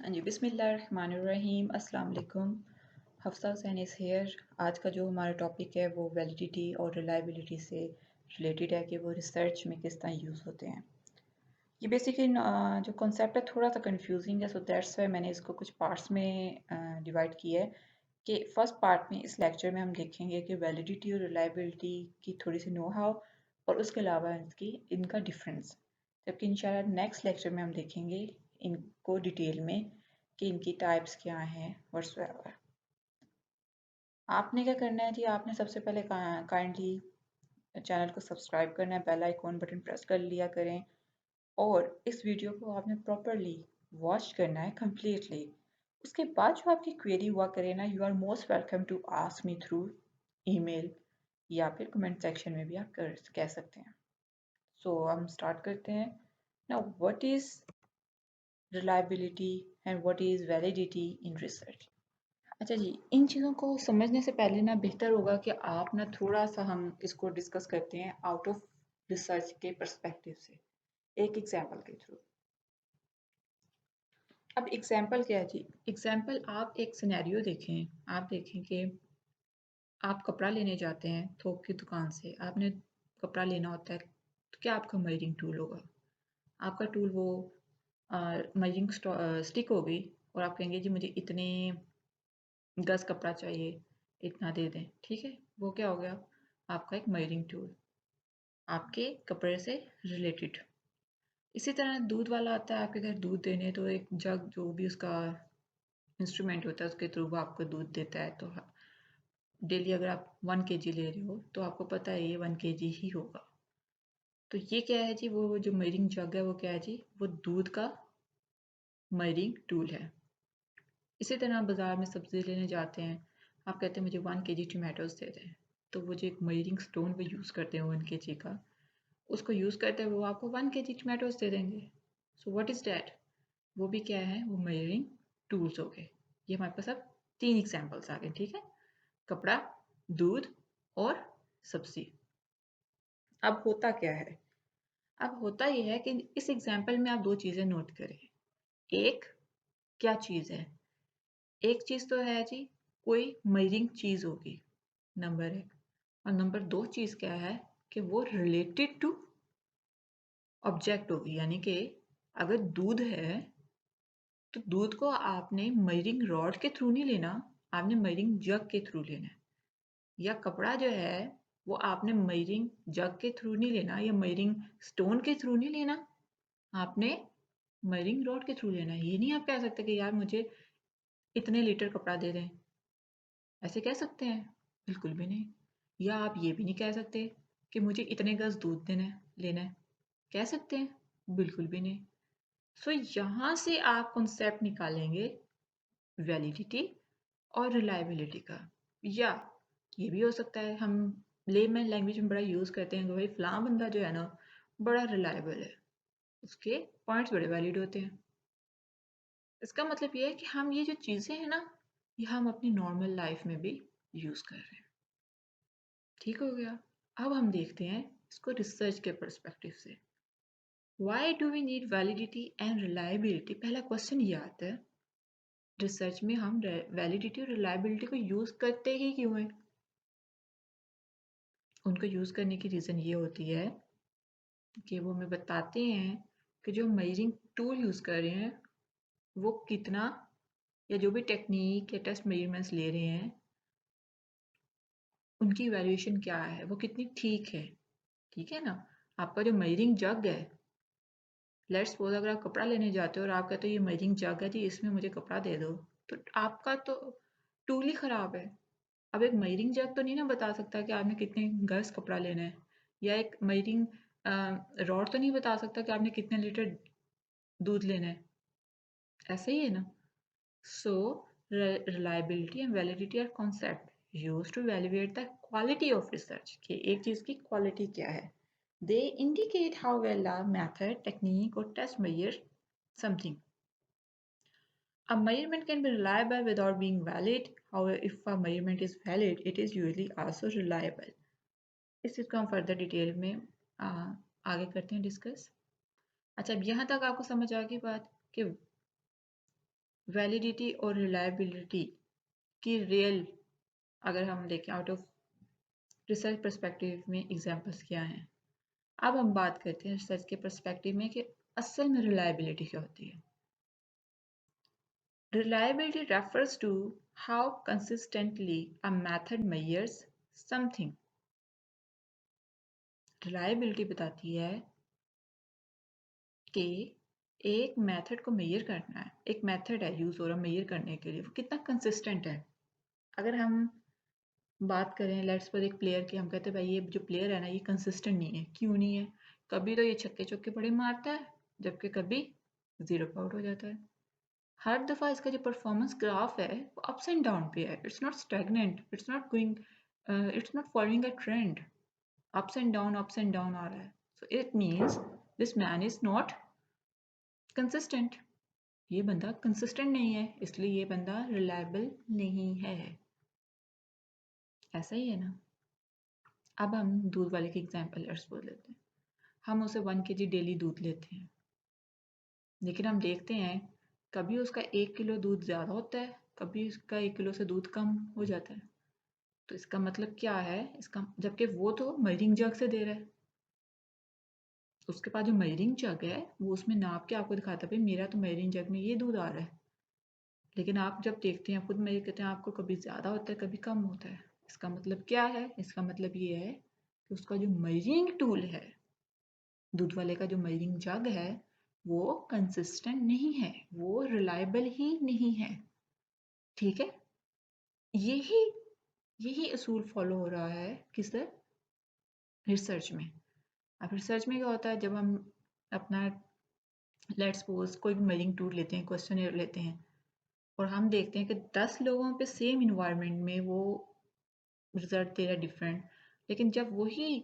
हाँ जी, बिस्मिल्लाहिर्रहमानिर्रहीम, अस्सलाम वालेकुम। Hafsa Hussain is here. आज का जो हमारा टॉपिक है वो वैलिडिटी और रिलायबिलिटी से रिलेटेड है कि वो रिसर्च में किस तरह यूज़ होते हैं। ये बेसिकली जो कॉन्सेप्ट है थोड़ा सा कंफ्यूजिंग है, सो दैट्स वाई मैंने इसको कुछ पार्ट्स में डिवाइड किया है कि फर्स्ट पार्ट में इस लेक्चर में हम देखेंगे कि वैलिडिटी और रिलायबिलिटी की थोड़ी सी नो हाउ और उसके अलावा इनका डिफरेंस, जबकि इंशाल्लाह नेक्स्ट लेक्चर में हम देखेंगे इनको डिटेल में कि इनकी टाइप्स क्या हैं व्हाट्सएवर। आपने क्या करना है जी, आपने सबसे पहले काइंडली चैनल को सब्सक्राइब करना है, बेल आइकॉन बटन प्रेस कर लिया करें और इस वीडियो को आपने प्रॉपरली वॉच करना है कम्प्लीटली। उसके बाद जो आपकी क्वेरी हुआ करे ना, you are most welcome to ask me through email या फिर कमेंट सेक्शन में भी आप कह सकते हैं। सो हम स्टार्ट करते हैं। Now what is reliability and what is validity in research. अच्छा जी, इन चीज़ों को समझने से पहले ना बेहतर होगा कि आप ना थोड़ा सा हम इसको डिस्कस करते हैं आउट ऑफ रिसर्च के पर्सपेक्टिव से, एक एग्जांपल के थ्रू। अब एग्जांपल क्या है जी? एग्जांपल, आप एक सिनेरियो देखें। आप देखें कि आप कपड़ा लेने जाते हैं थोक की दुकान से। आपने कपड़ा लेना होता है, तो क्या आपका मेजरिंग टूल होगा? आपका टूल वो मेजरिंग स्टिक होगी और आप कहेंगे जी मुझे इतने गज कपड़ा चाहिए, इतना दे दें, ठीक है? वो क्या हो गया? आपका एक मेजरिंग टूल, आपके कपड़े से रिलेटेड। इसी तरह दूध वाला आता है आपके घर दूध देने, तो एक जग जो भी उसका इंस्ट्रूमेंट होता है उसके थ्रू वो आपको दूध देता है। तो डेली अगर आप 1 kg ले रहे हो तो आपको पता है ये 1 kg ही होगा। तो ये क्या है जी? वो जो मेजरिंग जग है वो क्या है जी? वो दूध का मेजरिंग टूल है। इसी तरह आप बाजार में सब्जी लेने जाते हैं, आप कहते हैं मुझे 1 kg टमाटोज दे दें, तो वो जो एक मेजरिंग स्टोन वो यूज़ करते हैं 1 kg का, उसको यूज़ करते हैं वो आपको 1 kg टमाटोज दे देंगे। So what is that? वो भी क्या है? वो मेजरिंग टूल्स हो गए। ये हमारे पास अब 3 एग्जाम्पल्स आ गए, ठीक है? कपड़ा, दूध और सब्जी। अब होता क्या है? अब होता यह है कि इस एग्जाम्पल में आप दो चीज़ें नोट करें। एक, क्या चीज़ है? एक चीज़ तो है जी, कोई मेजरिंग चीज़ होगी, नंबर एक। और नंबर दो चीज़ क्या है कि वो रिलेटेड टू ऑब्जेक्ट होगी। यानी कि अगर दूध है तो दूध को आपने मेजरिंग रॉड के थ्रू नहीं लेना, आपने मेजरिंग जग के थ्रू लेना है। या कपड़ा जो है वो आपने मेजरिंग जग के थ्रू नहीं लेना या मेजरिंग स्टोन के थ्रू नहीं लेना, आपने मेजरिंग रॉड के थ्रू लेना है। ये नहीं आप कह सकते कि यार मुझे इतने लीटर कपड़ा दे दें, ऐसे कह सकते हैं? बिल्कुल भी नहीं। या आप ये भी नहीं कह सकते कि मुझे इतने गज दूध लेना है, कह सकते हैं? बिल्कुल भी नहीं। सो यहाँ से आप कॉन्सेप्ट निकालेंगे वैलिडिटी और रिलायबिलिटी का। या ये भी हो सकता है, हम लेमैन लैंग्वेज में बड़ा यूज़ करते हैं कि भाई फलां बंदा जो है ना बड़ा रिलायबल है, उसके पॉइंट्स बड़े वैलिड होते हैं। इसका मतलब ये है कि हम ये जो चीज़ें हैं ना, ये हम अपनी नॉर्मल लाइफ में भी यूज़ कर रहे हैं। ठीक हो गया? अब हम देखते हैं इसको रिसर्च के पर्सपेक्टिव से। Why do we need validity and reliability? पहला क्वेश्चन ये आता है, रिसर्च में हम वैलिडिटी और रिलायबिलिटी को यूज़ करते ही क्यों हैं? उनको यूज़ करने की रीज़न ये होती है कि वो हमें बताते हैं कि जो मेजरिंग टूल यूज़ कर रहे हैं वो कितना, या जो भी टेक्निक या टेस्ट मेजरमेंट्स ले रहे हैं उनकी वैल्यूएशन क्या है, वो कितनी ठीक है। ठीक है ना? आपका जो मेजरिंग जग है, लेट्स सपोज अगर आप कपड़ा लेने जाते हो और आप कहते हो ये मेजरिंग जग है जी, इसमें मुझे कपड़ा दे दो, तो आपका तो टूल ही खराब है। अब एक मेजरिंग जग तो नहीं ना बता सकता कि आपने कितने गज कपड़ा लेना है, या एक मेजरिंग रॉड तो नहीं बता सकता कि आपने कितने लीटर दूध लेना है। ऐसे ही है ना? So reliability and validity are concept used to evaluate the quality of research, कि एक चीज़ की क्वालिटी क्या है। They indicate how well a method, technique or test measure something. A measurement can be reliable without being valid. However, if a measurement is valid, it is usually also reliable. इस चीज़ को हम further detail में आगे करते हैं discuss. अच्छा, अब यहाँ तक आपको समझ आ गई बात कि वैलिडिटी और रिलायबिलिटी की रियल अगर हम देखें आउट ऑफ रिसर्च पर्सपेक्टिव में एग्जांपल्स क्या हैं। अब हम बात करते हैं रिसर्च के पर्सपेक्टिव में कि असल में रिलायबिलिटी क्या होती है। Reliability refers to how consistently a method measures something. Reliability बताती है कि एक मेथड को मेजर करना है, एक मेथड है यूज हो रहा मेजर करने के लिए, वो कितना कंसिस्टेंट है। अगर हम बात करें लेट्स सपोज एक प्लेयर की, हम कहते हैं भाई ये जो प्लेयर है ना ये कंसिस्टेंट नहीं है। क्यों नहीं है? कभी तो ये छक्के चौके बड़े मारता है, जबकि कभी जीरो पे आउट हो जाता है। हर दफ़ा इसका जो परफॉर्मेंस ग्राफ है वो अप्स एंड डाउन पे है। It's not stagnant, it's not going, it's not following a trend. Ups and down आ रहा है। So it means this man is not consistent. ये बंदा कंसिस्टेंट नहीं है, इसलिए ये बंदा रिलायबल नहीं है। ऐसा ही है ना। अब हम दूध वाले की एग्जांपल लेट्स बोल लेते हैं। हम उसे 1 kg डेली दूध लेते हैं, लेकिन हम देखते हैं कभी उसका 1 किलो दूध ज़्यादा होता है, कभी उसका 1 किलो से दूध कम हो जाता है। तो इसका मतलब क्या है? इसका जबकि वो तो मेजरिंग जग से दे रहा है, उसके पास जो मेजरिंग जग है वो उसमें नाप के आपको दिखाता है भाई मेरा तो मेजरिंग जग में ये दूध आ रहा है। लेकिन आप जब देखते हैं खुद मेजर करते हैं आपको कभी ज़्यादा होता है कभी कम होता है। इसका मतलब क्या है? इसका मतलब ये है कि उसका जो मेजरिंग टूल है, दूध वाले का जो मेजरिंग जग है, वो कंसिस्टेंट नहीं है, वो रिलायबल ही नहीं है। ठीक है, यही यही असूल फॉलो हो रहा है किस रिसर्च में। अब रिसर्च में क्या होता है, जब हम अपना लेट्स सपोज कोई भी मेजरिंग टूल लेते हैं, क्वेश्चन लेते हैं, और हम देखते हैं कि 10 लोगों पे सेम इन्वायरमेंट में वो रिजल्ट दे रहा है डिफरेंट, लेकिन जब वही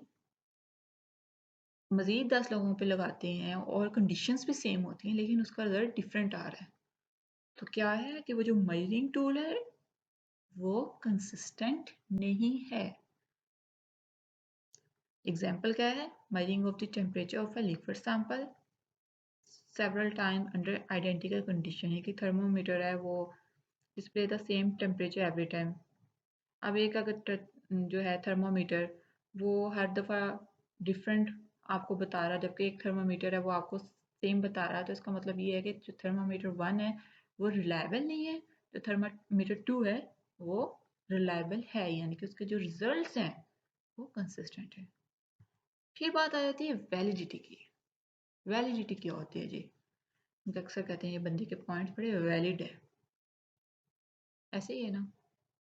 मज़ीद 10 लोगों पे लगाते हैं और कंडीशंस भी सेम होती हैं लेकिन उसका रिजल्ट डिफरेंट आ रहा है, तो क्या है कि वो जो मेजरिंग टूल है वो कंसिस्टेंट नहीं है। एग्जाम्पल क्या है? Measuring of the temperature of a liquid sample several time under identical condition है कि थर्मोमीटर है वो display the same temperature every time. अब एक अगर जो है थर्मोमीटर वो हर दफ़ा डिफरेंट आपको बता रहा है, जबकि एक थर्मोमीटर है वो आपको सेम बता रहा है, तो इसका मतलब ये है कि जो थर्मोमीटर 1 है वो रिलायबल नहीं है, जो थर्मोमीटर 2 है वो रिलायबल है, यानी कि उसके जो रिजल्ट्स हैं वो कंसिस्टेंट है। फिर बात आ जाती है वैलिडिटी की। वैलिडिटी क्या होती है जी? अक्सर कहते हैं ये बंदे के पॉइंट्स बड़े वैलिड है, ऐसे ही है ना।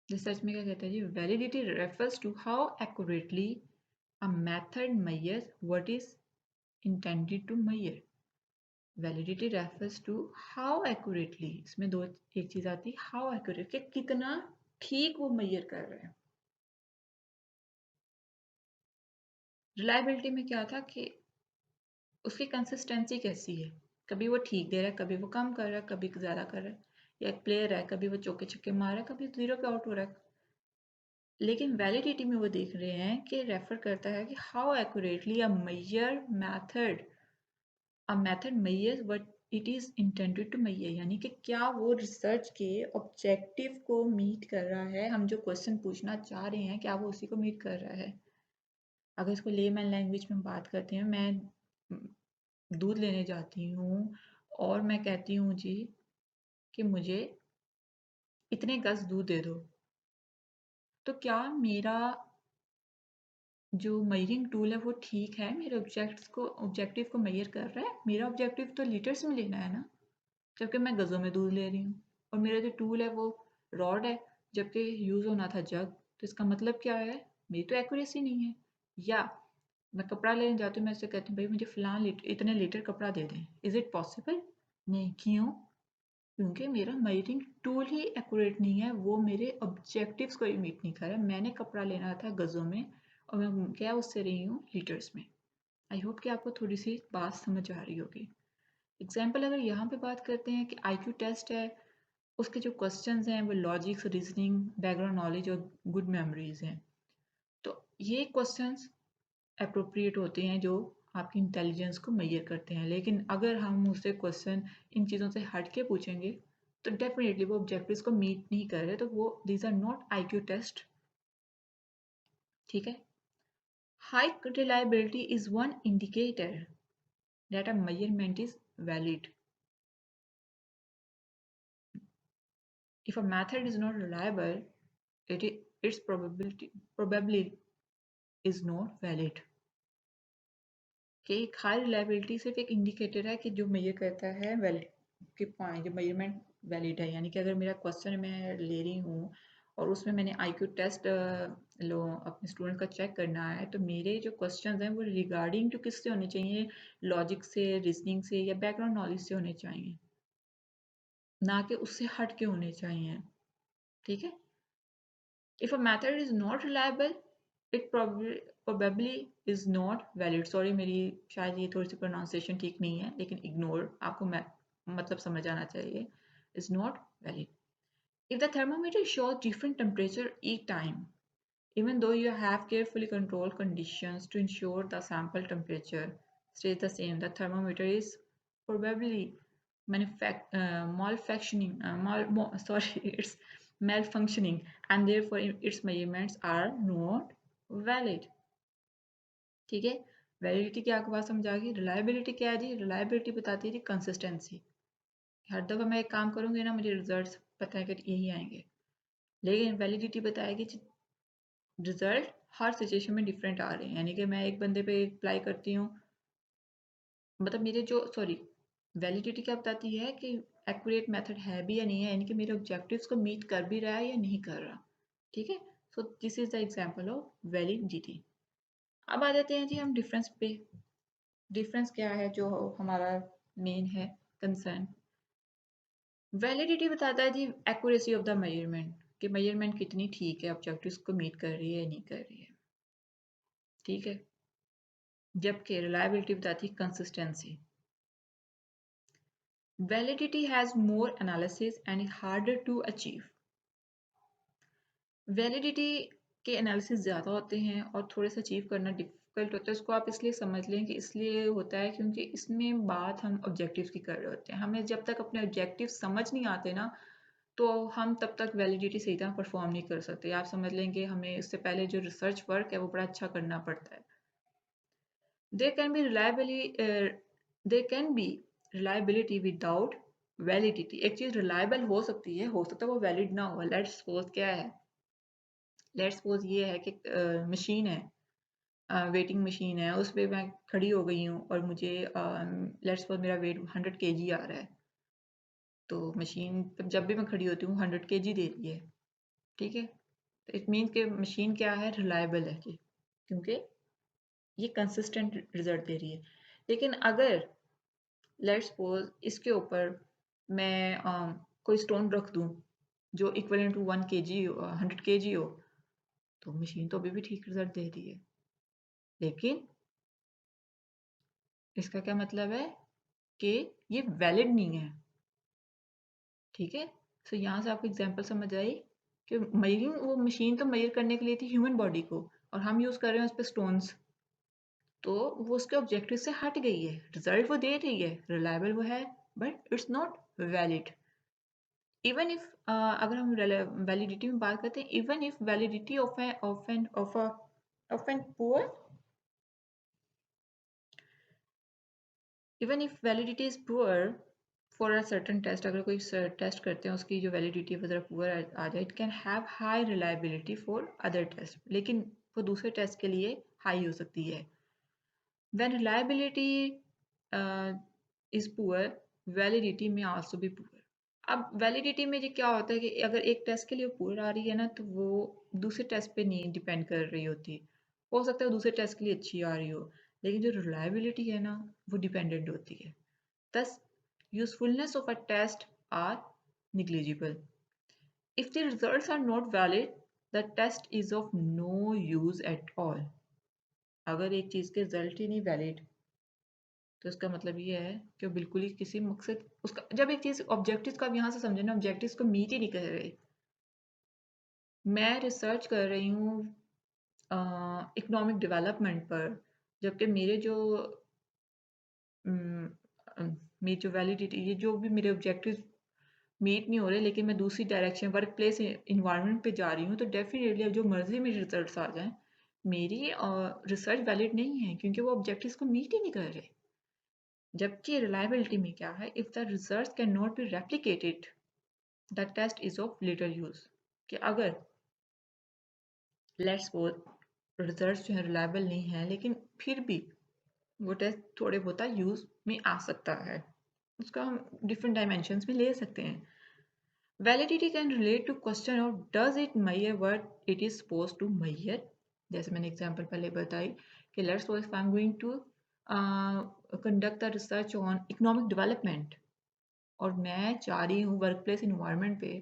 रिसर्च में क्या कहते हैं जी? Validity refers to how accurately a method measures what is intended to measure. Validity refers to how accurately, इसमें दो एक चीज आती है हाउ एक्यूरेट, कि कितना ठीक वो मेजर कर रहे हैं। रिलायबिलिटी में क्या था कि उसकी कंसिस्टेंसी कैसी है, कभी वो ठीक दे रहा है, कभी वो कम कर रहा है, कभी ज़्यादा कर रहा है। या एक प्लेयर है, कभी वो चौके छक्के मार रहा है, कभी जीरो पे आउट हो रहा है। लेकिन वैलिडिटी में वो देख रहे हैं कि रेफर करता है कि how accurately a method measures what it is intended to measure, यानी कि क्या वो रिसर्च के ऑब्जेक्टिव को मीट कर रहा है। हम जो क्वेश्चन पूछना चाह रहे हैं क्या वो उसी को मीट कर रहा है। अगर इसको लेमैन लैंग्वेज में बात करते हैं, मैं दूध लेने जाती हूँ और मैं कहती हूँ जी कि मुझे इतने गज दूध दे दो, तो क्या मेरा जो मेजरिंग टूल है वो ठीक है, मेरे ऑब्जेक्टिव को मेजर कर रहा है? मेरा ऑब्जेक्टिव तो लीटर्स में लेना है ना, जबकि मैं गज़ों में दूध ले रही हूँ। और मेरा जो टूल है वो रॉड है, जबकि यूज़ होना था जग। तो इसका मतलब क्या है? मेरी तो एक्यूरेसी नहीं है। या मैं कपड़ा लेने जाती हूँ, मैं उससे कहती हूँ भाई मुझे फ़लाँ लीटर इतने लीटर कपड़ा दे दें। Is it possible? नहीं। क्यों? क्योंकि मेरा मेजरिंग टूल ही एक्यूरेट नहीं है, वो मेरे ऑब्जेक्टिव्स को ही मीट नहीं कर रहा। मैंने कपड़ा लेना था गज़ों में और मैं क्या उससे रही हूँ लीटर्स में। आई होप कि आपको थोड़ी सी बात समझ आ रही होगी। एग्जाम्पल अगर यहाँ पे बात करते हैं कि आईक्यू टेस्ट है, उसके जो क्वेश्चंस हैं वो लॉजिक्स, रीजनिंग, बैकग्राउंड नॉलेज और गुड मेमोरीज हैं। तो ये क्वेश्चंस अप्रोप्रिएट होते हैं जो आपकी इंटेलिजेंस को मेजर करते हैं। लेकिन अगर हम उससे क्वेश्चन इन चीज़ों से हट के पूछेंगे तो डेफिनेटली वो ऑब्जेक्टिव्स को मीट नहीं कर रहे, तो वो these are not IQ test. ठीक है। High reliability is one indicator that a measurement is valid. If a method is not reliable, its probably is not valid. कि एक हाई रिलायबिलिटी सिर्फ एक इंडिकेटर है कि जो मेजर करता है वैलिड कि पॉइंट जो मेजरमेंट वैलिड है, यानी कि अगर मेरा क्वेश्चन मैं ले रही हूँ और उसमें मैंने आईक्यू टेस्ट लो अपने स्टूडेंट का चेक करना है, तो मेरे जो क्वेश्चंस हैं वो रिगार्डिंग टू किससे होने चाहिए, लॉजिक से, रीजनिंग से या बैकग्राउंड नॉलेज से होने चाहिए, ना कि उससे हट के होने चाहिए। ठीक है। If a method is not reliable, it probably is not valid. Sorry, मेरी शायद ये थोड़ी सी प्रोनाउंसिएशन ठीक नहीं है, लेकिन इग्नोर, आपको मतलब समझ आना चाहिए, is not valid. If the thermometer shows different temperature each time, even though you have carefully controlled conditions to ensure the sample temperature stays the same, the thermometer is probably malfunctioning. It's malfunctioning, and therefore its measurements are not valid. ठीक है। Validity की आपको बात समझ आ गई। Reliability क्या है जी? Reliability बताती है जी कंसिस्टेंसी। हर दफ़ा मैं एक काम करूंगी ना, मुझे रिजल्ट्स पता है कि यही आएंगे, लेकिन वैलिडिटी बताएगी रिजल्ट हर सिचुएशन में डिफरेंट आ रहे हैं। यानी कि मैं एक बंदे पे अप्लाई करती हूँ, मतलब मेरे जो वैलिडिटी क्या बताती है कि एक्यूरेट मेथड है भी या नहीं है, यानी कि मेरे ऑब्जेक्टिव्स को मीट कर भी रहा है या नहीं कर रहा। ठीक है। So this is the example of validity. अब आ जाते हैं जी हम डिफरेंस पे। डिफरेंस क्या है जो हमारा मेन है कंसर्न। वैलिडिटी बताता है जी एक्यूरेसी ऑफ द मेजरमेंट, कि मेजरमेंट कितनी ठीक है, ऑब्जेक्टिव्स को मीट कर रही है या नहीं कर रही है। ठीक है। जबकि रिलायबिलिटी बताती है consistency. Validity has more analysis and is harder to achieve. Validity के एनालिसिस ज़्यादा होते हैं और थोड़े से अचीव करना डिफिकल्ट होता है। इसको आप इसलिए समझ लें कि इसलिए होता है क्योंकि इसमें बात हम ऑब्जेक्टिव्स की कर रहे होते हैं। हमें जब तक अपने ऑब्जेक्टिव समझ नहीं आते ना, तो हम तब तक वैलिडिटी सही तरह परफॉर्म नहीं कर सकते। आप समझ लेंगे हमें इससे पहले जो रिसर्च वर्क है वो बड़ा अच्छा करना पड़ता है। There can be there can be reliability without validity. एक चीज रिलायबल हो सकती है, हो सकता है वो वैलिड ना हो। लेट्स सपोज क्या है, लेट्स सपोज ये है कि मशीन है, वेटिंग मशीन है, उस पर मैं खड़ी हो गई हूँ और मुझे लेट्स सपोज मेरा वेट 100 kg आ रहा है, तो मशीन जब भी मैं खड़ी होती हूँ 100 kg दे रही है। ठीक है। तो इट मीन कि मशीन क्या है, रिलायबल है कि क्योंकि ये कंसिस्टेंट रिजल्ट दे रही है। लेकिन अगर लेट्स सपोज इसके ऊपर मैं कोई स्टोन रख दूं जो इक्वलेंट टू 1 kg 100 kg हो, तो मशीन तो अभी भी ठीक रिजल्ट दे रही है। लेकिन इसका क्या मतलब है कि ये वैलिड नहीं है। ठीक है। सो यहाँ से आपको एग्जांपल समझ आई कि मयरिंग, वो मशीन तो मेजर करने के लिए थी ह्यूमन बॉडी को, और हम यूज कर रहे हैं उस पर स्टोन्स, तो वो उसके ऑब्जेक्टिव से हट गई है। रिजल्ट वो दे रही है, रिलायबल वो है, but it's not valid. Even if अगर हम वैलिडिटी में बात करते हैं, even if validity of an poor, even if validity is poor for a certain test, अगर कोई टेस्ट करते हैं उसकी जो वैलिडिटी है पुअर आ जाए, it can have high reliability for other test, लेकिन वो दूसरे टेस्ट के लिए हाई हो सकती है। When reliability is poor, validity में आल्सो बी पुअर। अब वैलिडिटी में ये क्या होता है कि अगर एक टेस्ट के लिए पुअर आ रही है ना, तो वो दूसरे टेस्ट पे नहीं डिपेंड कर रही होती। हो सकता है दूसरे टेस्ट के लिए अच्छी आ रही हो, लेकिन जो रिलायबिलिटी है ना, वो डिपेंडेंट होती है। Thus, usefulness of a test are negligible. If the results are not valid, the test is of no use at all. अगर एक चीज़ के रिजल्ट ही नहीं वैलिड, तो इसका मतलब ये है कि वो बिल्कुल ही किसी मकसद उसका, जब एक चीज़ ऑब्जेक्टिव्स का, आप यहाँ से समझे ना, ऑब्जेक्टिव्स को मीट ही नहीं कर रही। मैं रिसर्च कर रही हूँ इकोनॉमिक डेवलपमेंट पर, जबकि मेरे जो मेरी जो वैलिडिटी, ये जो भी मेरे ऑब्जेक्टिव्स मीट नहीं हो रहे लेकिन मैं दूसरी डायरेक्शन वर्क प्लेस इन्वायरमेंट पे जा रही हूँ तो डेफिनेटली अब जो मर्जी मेरे रिजल्ट्स आ जाएं मेरी रिसर्च वैलिड नहीं है क्योंकि वो ऑब्जेक्टिव्स को मीट ही नहीं कर रहे। जबकि रिलायबिलिटी में क्या है, if the result can not be replicated the test is of little use. कि अगर लेट्स सपोज रिजल्ट जो है रिलायबल नहीं है लेकिन फिर भी वो टेस्ट थोड़े बहुत यूज में आ सकता है, उसका हम डिफरेंट डायमेंशंस में ले सकते हैं। Validity can relate to question of does it measure what it is supposed to measure। जैसे मैंने एग्जांपल पहले बताई कि let's suppose I am going to conduct the research on economic development और मैं चाह रही हूँ वर्क प्लेस इन्वायरमेंट पे,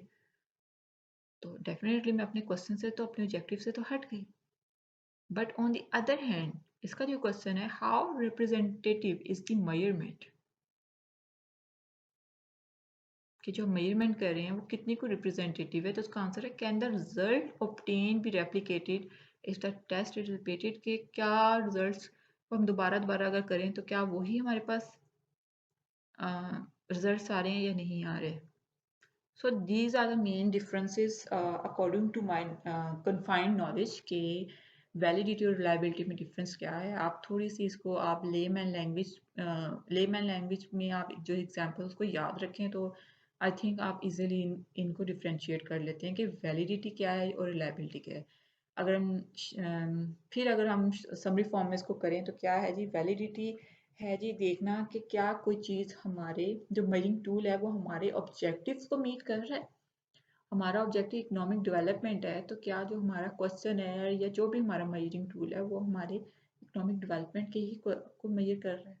तो डेफिनेटली मैं अपने क्वेश्चन से तो अपने ऑब्जेक्टिव से तो हट गई। But on the other hand इसका जो क्वेश्चन है how representative is the measurement, कि जो मेजरमेंट कर रहे हैं वो कितनी को रिप्रेजेंटेटिव है, तो उसका आंसर है can the result obtain be replicated if the test is repeated. कि क्या रिजल्ट्स को हम दोबारा दोबारा अगर करें तो क्या वही हमारे पास रिजल्ट्स आ रहे हैं या नहीं आ रहे। So these are the main differences according to my confined knowledge के वैलिडिटी और रिलायबिलिटी में डिफरेंस क्या है। आप थोड़ी सी इसको आप लेमैन लैंग्वेज में आप जो एग्जांपल्स को याद रखें तो आई थिंक आप इजीली इनको डिफरेंशिएट कर लेते हैं कि वैलिडिटी क्या है और रिलायबिलिटी क्या है। अगर हम फिर अगर हम समरी फॉर्म में इसको करें तो क्या है जी, वैलिडिटी है जी देखना कि क्या कोई चीज़ हमारे जो मेजरिंग टूल है वो हमारे ऑब्जेक्टिव्स को मीट कर रहा है। हमारा ऑब्जेक्टिव इकोनॉमिक डेवलपमेंट है तो क्या जो हमारा क्वेश्चन है या जो भी हमारा मेजरिंग टूल है वो हमारे इकोनॉमिक डेवलपमेंट के ही को मेजर कर रहा है,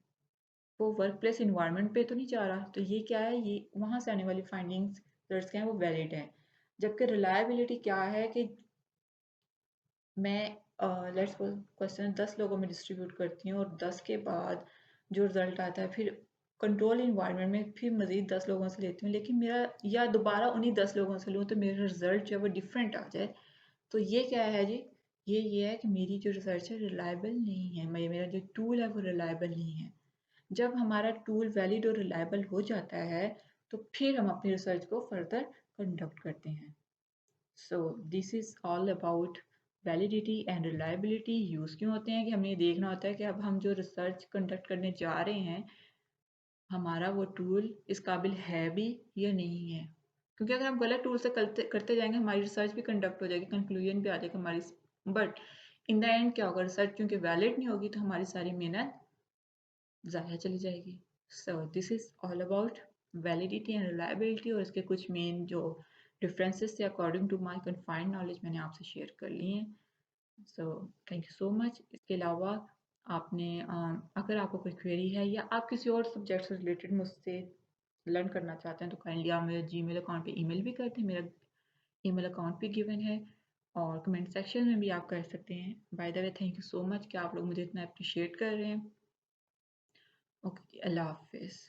वो वर्क प्लेस इन्वायरमेंट पे तो नहीं जा रहा। तो ये क्या है, ये वहाँ से आने वाली फाइंडिंग्स रिजल्ट्स क्या है वो वैलिड है। जबकि रिलायबिलिटी क्या है कि मैं लेट्स सपोज क्वेश्चन 10 लोगों में डिस्ट्रीब्यूट करती हूँ और 10 के बाद जो रिजल्ट आता है फिर कंट्रोल इन्वायरमेंट में फिर मज़ीद 10 लोगों से लेती हूँ लेकिन मेरा या दोबारा उन्हीं 10 लोगों से लूँ तो मेरा रिजल्ट जो है वो डिफरेंट आ जाए, तो ये क्या है जी, ये है कि मेरी जो रिसर्च है रिलायबल नहीं है, मेरा जो टूल है वो रिलायबल नहीं है। जब हमारा टूल वैलिड और रिलायबल हो जाता है तो फिर हम अपनी रिसर्च को फर्दर कंडक्ट करते हैं। So this is all about validity and reliability. Use क्यों होते हैं कि हमें देखना होता है कि अब हम जो रिसर्च कंडक्ट करने जा रहे हैं हमारा वो टूल इस काबिल है भी या नहीं है। क्योंकि अगर हम गलत टूल से करते करते जाएंगे हमारी रिसर्च भी कंडक्ट हो जाएगी, कंक्लूजन भी आ जाएगा हमारी, बट इन द एंड क्या होगा, रिसर्च क्योंकि वैलिड नहीं होगी तो हमारी सारी मेहनत ज़ाया चली जाएगी। So this is all about validity and reliability और इसके कुछ मेन जो डिफरेंसेस थे according to my confined knowledge मैंने आपसे शेयर कर लिए हैं। So thank you so much. इसके अलावा आपने अगर आपको कोई क्वेरी है या आप किसी और सब्जेक्ट से रिलेटेड मुझसे लर्न करना चाहते हैं तो काइंडली आप मेरे जीमेल अकाउंट पे ईमेल भी करते हैं, मेरा ईमेल अकाउंट भी गिवन है और कमेंट सेक्शन में भी आप कर सकते हैं। By the way thank you so much कि आप लोग मुझे इतना अप्रिशिएट कर रहे हैं। ओके, अल्लाह हाफिज़।